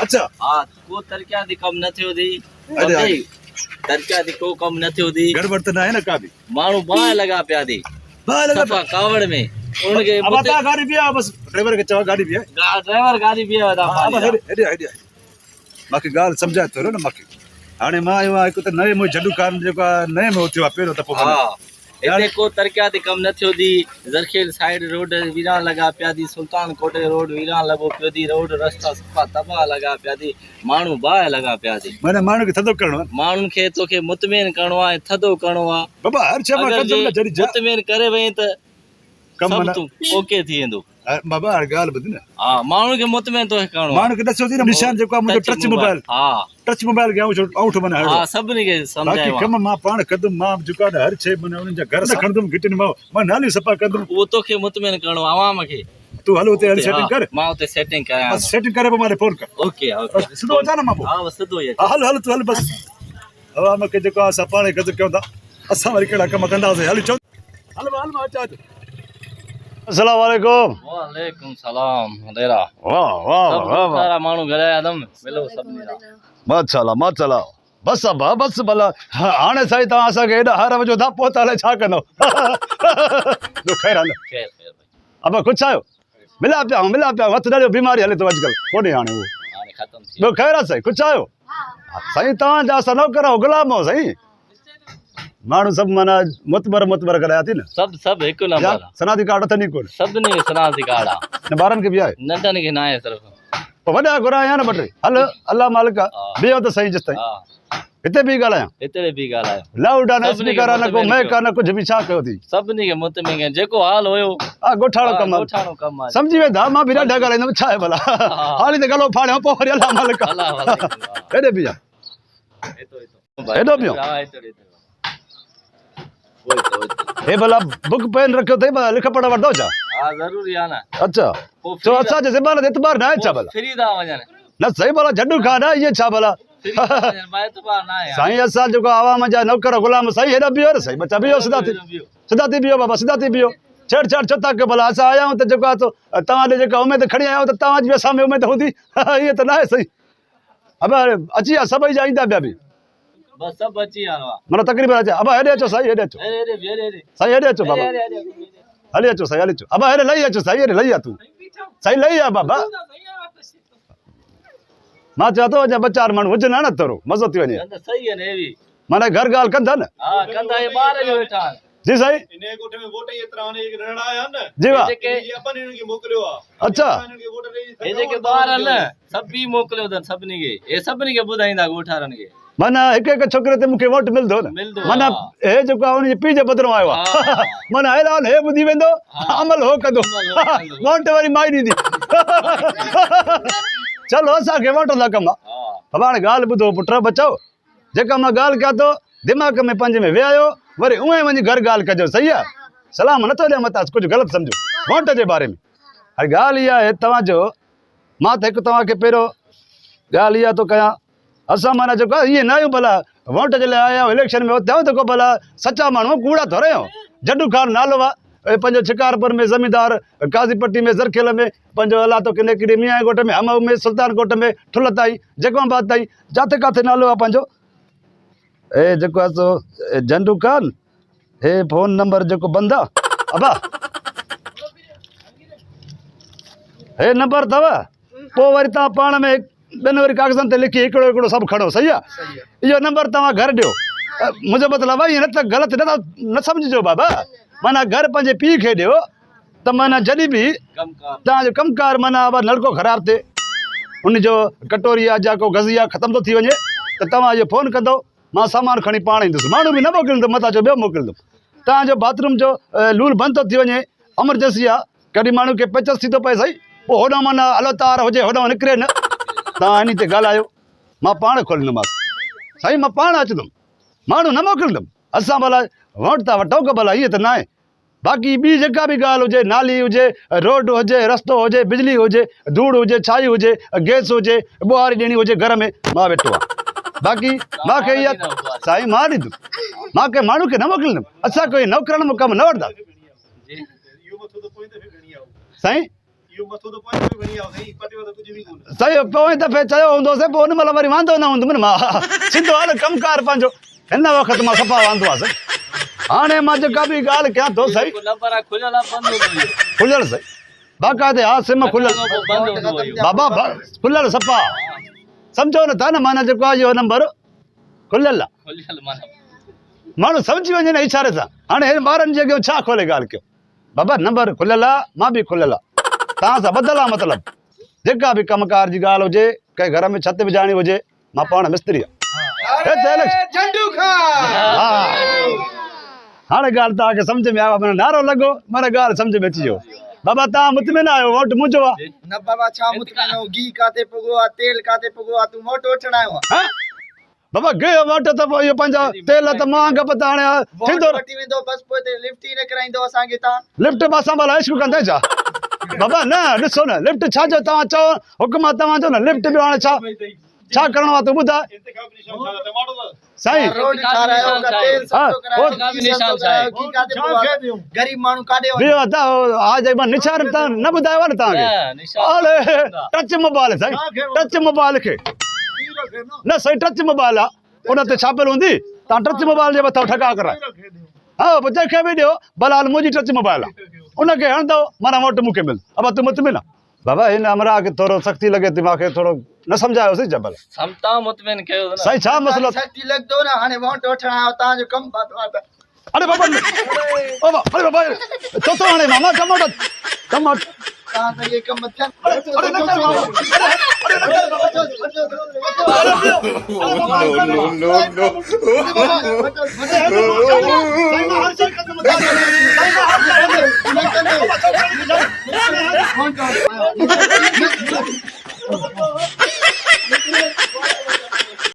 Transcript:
अच्छा हाँ को तरक्या दी कम न थियो दी तरक्या दी को कम न थियो दी गड़बड़ तो ना है ना का भी मानू बाह लगा पिया दी बाहर लगा सफा कावड़ में उनके अब आता गाड़ी भी है बस ड्राइवर के चवा गाड़ी भी है ड्राइवर गाड़ी भी है अब हेडी बाकी गाल समझा तो ना बाकी हाने मां आयो एक तो नए मो जड्डू कार जेका नए में उथियो पेरो त पोखा हां इते को तरक्या दी कम न थियो दी जरखेल साइड रोड वीरान लगा पिया दी सुल्तान कोटे रोड वीरान लगो पियो दी रोड रास्ता सफा तबाह लगा पिया दी मानू बाह लगा पिया दी माने मानू के थदो करणो मानू के तोखे मुतमईन करणो आहे थदो करणो आहे बाबा हर छे मां कदम जड़ी मुतमईन करे वई त कम सब मना तू ओके थी वेंदो बाबा हर गाल बद ना हां मानू के मुतमईन तो करणो मानू के दसो थी निशान जेको मुजो टच मोबाइल हां टच मोबाइल के आउट मना हां सबनी के समझायो बाकी कम मां पाण कदम मां जेका हर छे मने उन जा घर से खणदम गिटन मां नाली सपा कदम वो तोखे मुतमईन करणो आवाम के तू हलो ते सेटिंग कर मां उते सेटिंग कया बस सेटिंग करे पे मारे फोन कर ओके सिधो जा ना मां हां सिधो ये हल तू हल बस हवा में के जेको असा पाणे गद क्यों था असा वरी केड़ा कम कंदा से हल चल हल मां अचा अस्सलाम वालेकुम वालेकुम सलाम हदेरा वाह वाह वाह सारा मानू घरे आदम मिलो सबनी माशाल्लाह बस अब बस भला हाणे साईं तव्हां असांखे हेॾा हर वजो था पोइ ताले छा कंदो जो ख़ैर आहे खैर खैर अब कुझु आयो मिला पिया हथ ॾाढो बीमारी हले थो अॼुकल्ह कोन्हे हाणे उहो हाणे खत्म थी ॿियो ख़ैर आहे साईं कुझु आयो साईं तव्हांजा असां नौकर आहियूं गुलाम आहियूं साईं माण्हू सभु माना मुतबर कराया थी न सब एक नंबर सनादी कार्ड अथनि कोन सबनी सनादी काड़ा न ॿारनि खे बि आहे नंढन के ना है सिर्फ पोइ वॾा घुराया न ॿ टे हल अल्लाह मालिक ॿियो त सही जेसि ताईं हां हिते बि ॻाल्हायां इतने भी गालायो लाउड आहे न स्पीकर आहे न को मैक आहे न कुझु बि छा कयो थी सबनी के मुतमईन के जेको हाल होयो हा ॻोठाणो कमु कम समझी वेंदा मां बि ॾाढा ॻाल्हाईंदुमि छा आहे भला हाली त गलो फाड़ियो पोइ वरी अल्लाह मालिक हेॾे बि आहे हेॾो बि हे भला बुक पेन रखियो अथई भला लिख पढ़ वठंदो छा हां जरूरी आहे न अच्छा तो असांजे ज़बान ते एतबार न आहे छा भला फ्री दा वञन न सही भला झड्डू खा न इहे छा भला एतबार ना है साईं असां जेको आवाम जा नौकर गुलाम साईं हेॾा बीहो न साईं बच्चा बीहो सिधा थी बीहो बाबा सिधा थी बीहो छेड़छाड़ छो था कयो भला असां आया आहियूं त जेको आहे तव्हां ॾे जेका उमेद खणी आया आहियो त तव्हांजी बि असां में उमेद हूंदी इहे त न आहे सही अब अची विया सभई जा ईंदा ॿिया बि बस सब अची आवा माना तकरीबन अचे अब हेॾे अचो साईं हेॾे अचो साईं हेॾे अचो बाबा हली अचो साईं हली अचो अब हेॾे लही अचो साईं हेॾे लही आ तूं साईं लही आ बाबा मां चवां थो अञा ॿ चारि माण्हू हुजनि हा न थोरो मज़ो थी वञे सही है ने भी माना घर ॻाल्हि कंदा न हां कंदा ये बाहर जो वेठा जी साईं इने कोठे में वोट एतरा ने एक रण आया न जी वाह जेके ये अपन इनके मोकलियो आ अच्छा इनके वोट रे ए जेके बाहर न सब भी मोकलियो अथनि सभिनी खे ए सभिनी खे ॿुधाईंदा ॻोठारनि खे माना हिकु छोकिरे ते मूंखे वोट मिलंदो न माना हे जेको आहे उनजे पीउ जे बदिरां आयो आहे माना ऐलान हे ॿुधी वेंदो अमल हो कंदो वोट वरी माई ॾींदी चलो असांखे वोट था कमु आहे अब हाणे ॻाल्हि ॿुधो पुट बचाओ जेका मां ॻाल्हि कयां थो दिमाग़ में पंहिंजे में विहायो वरी उहे वञी घर ॻाल्हि कजो सही आहे सलाम नथो ॾियां मतां कुझु ग़लति सम्झो वोट जे बारे में हाणे ॻाल्हि इहा आहे तव्हांजो मां त हिकु तव्हांखे पहिरियों ॻाल्हि इहा थो कयां असां माना जेको आहे इहे न आहियूं भला वोट जे लाइ आया आहियूं इलेक्शन में उते त को भला सचा माण्हू कूड़ा थोरे आहियूं जड्डू खान नालो आहे पंहिंजो शिकारपुर में ज़मींदार काज़ीपट्टी में ज़रखेल में पंहिंजो अला तो किने किरी मियां ॻोठ में हमव में सुल्तान कोट में ठुल ताईं जगमाबाद ताईं जिते किथे नालो आहे पंहिंजो हे जेको आहे सो झंडू खान हे फोन नंबर जेको बंदि आहे अबा हे नंबर अथव पोइ वरी तव्हां पाण में ॿिनि वरी कागज़नि ते लिखी हिकिड़ो हिकिड़ो सभु खणो सही आहे इहो नंबर तव्हां घर ॾियो मुंहिंजो मतिलबु आहे ईअं न त ग़लति न सम्झिजो बाबा माना घर पंहिंजे पीउ खे ॾियो त माना जॾहिं बि तव्हांजो कमकार माना नलको ख़राबु थिए उनजो कटोरी आहे जा को गज़ी आहे ख़तमु थो थी वञे त तव्हां इहो फ़ोन कंदो मां सामान खणी पाण ईंदुसि माण्हू बि न मोकिलींदुमि मथां जो ॿियो मोकिलींदुमि तव्हांजो बाथरूम जो लूल बंदि थो थी वञे एमरजेंसी आहे कॾहिं माण्हू खे पेचस थी थो पए साईं पोइ होॾां माना हलो तार हुजे होॾां निकिरे न तव्हां इन ते ॻाल्हायो मां पाण खोलींदोमांसि साईं मां पाण अचंदुमि माण्हू न मोकिलींदुमि असां भला वोट था वठूं की भला ईअं त न आहे बाक़ी ॿी जेका बि ॻाल्हि हुजे नाली हुजे रोड हुजे रस्तो हुजे बिजली हुजे धूड़ हुजे छाई हुजे गैस हुजे ॿुहारी ॾियणी हुजे घर में मां वेठो आहियां बाक़ी मूंखे इहा साईं मां ॾींदुमि मां कंहिं माण्हू खे न मोकिलींदुमि असां कोई नौकरनि में कमु न वठंदा साईं इहो मथो त पंहिंजो बि खणी आओ साईं पटियो त कुझु बि कोन सही पोइ दफ़े चयो हूंदोसीं पोइ हुन महिल वरी वांदो न हूंदुमि न मां सिधो हल कमकार पंहिंजो हिन वक़्तु मां सफ़ा वांदो आहे हाणे मां जेका बि ॻाल्हि कयां थो सही नंबर आहे खुलियल आहे बंदि हूंदो इहो खुलियल सही बाक़ाइदे हा सिम खुलियल बंदि हूंदो इहो बाबा खुलियल सफ़ा सम्झो नथा न माना जेको आहे इहो नंबर खुलियल आहे खुलियल माना माण्हू सम्झी वञे न इशारे सां हाणे हिन ॿारनि जे अॻियां छा खोले ॻाल्हि कयो बाबा नंबर खुलियल आहे मां बि खुलियल आहे तव्हां सां ॿधल आहे मतिलबु जेका बि कमकार जी ॻाल्हि हुजे कंहिं घर में छित विझाइणी हुजे मां पाण मिस्त्री आहियां हा हाणे ॻाल्हि तव्हांखे सम्झ में आयो माना नारो लॻो माना ॻाल्हि सम्झ में अची वियो बाबा तव्हां मुतमिन आहियो वोट मुंहिंजो आहे न बाबा छा मुतमिन हो घी काथे पुगो आहे तेल काथे पुगो आहे तूं मोटो वठण आयो आहे हा? बाबा गयो वोट त पोइ इहो पंहिंजा तेल त महांगा पता हाणे थींदो वठी वेंदो बस पोइ ते लिफ्ट ई न कराईंदो असांखे तव्हां लिफ्ट मां संभाल इश्क कंदे छा बाबा न ॾिसो न लिफ्ट छा जो तव्हां चओ हुकुम तव्हां चओ न लिफ्ट बि हाणे छा करिणो आहे तूं ॿुधाए इंतखाब निशान छा टमाटो त साईं रोड ठारायो का तेल हा, सस्तो करायो का बि घी निशान सस्तो छा आहे? करायो, घी काथे पुगो आहे गरीब माण्हू काॾे वञे ॿियो त आज मां निशान तव्हां न ॿुधायो आहे न तव्हांखे हाणे टच मोबाइल साईं टच मोबाइल खे न साईं टच मोबाइल आहे उन ते छापियल हूंदी तव्हां टच मोबाइल जे मथां ठका कराए हा पोइ जंहिंखे बि ॾियो भला हाल मुंहिंजी टच मोबाइल आहे उनखे हणंदव माना वोट मूंखे मिल अब तूं मुतमिन आहे बाबा हिन अमरा खे थोरो सख़्ती लॻे थी मूंखे थोरो न सम्झायोसीं जबल समता मुतमिन कयो न साईं छा मसलो सख्ती लॻंदो न हाणे वोट वठण आयो तव्हांजो कमु पातो आहे त अरे बाबा अरे बाबा चोथो हाणे मामा टमाटो टमाटो तव्हां त इहे कम थियनि अरे न कर बाबा no.